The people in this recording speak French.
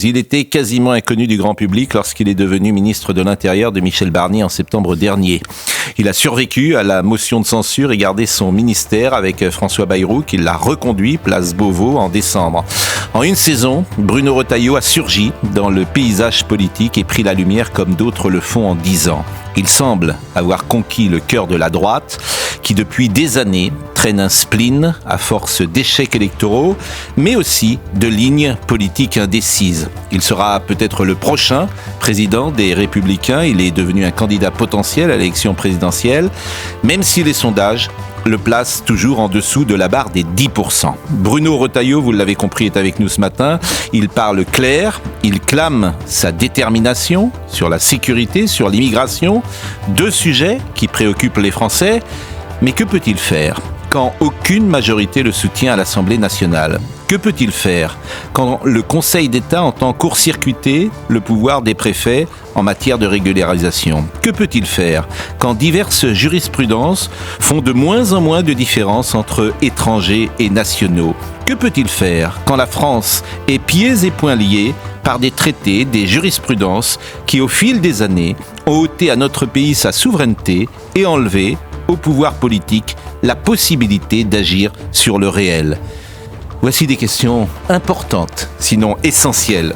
Il était quasiment inconnu du grand public lorsqu'il est devenu ministre de l'Intérieur de Michel Barnier en septembre dernier. Il a survécu à la motion de censure et gardé son ministère avec François Bayrou, qui l'a reconduit place Beauvau en décembre. En une saison, Bruno Retailleau a surgi dans le paysage politique et pris la lumière comme d'autres le font en 10 ans. Il semble avoir conquis le cœur de la droite, qui depuis des années traîne un spleen à force d'échecs électoraux, mais aussi de lignes politiques indécises. Il sera peut-être le prochain président des Républicains. Il est devenu un candidat potentiel à l'élection présidentielle, même si les sondages le placent toujours en dessous de la barre des 10%. Bruno Retailleau, vous l'avez compris, est avec nous ce matin. Il parle clair, il clame sa détermination sur la sécurité, sur l'immigration, deux sujets qui préoccupent les Français. Mais que peut-il faire quand aucune majorité le soutient à l'Assemblée nationale? Que peut-il faire quand le Conseil d'État entend court-circuiter le pouvoir des préfets en matière de régularisation? Que peut-il faire quand diverses jurisprudences font de moins en moins de différence entre étrangers et nationaux? Que peut-il faire quand la France est pieds et poings liés par des traités, des jurisprudences qui, au fil des années, ont ôté à notre pays sa souveraineté et enlevé au pouvoir politique la possibilité d'agir sur le réel? Voici des questions importantes, sinon essentielles,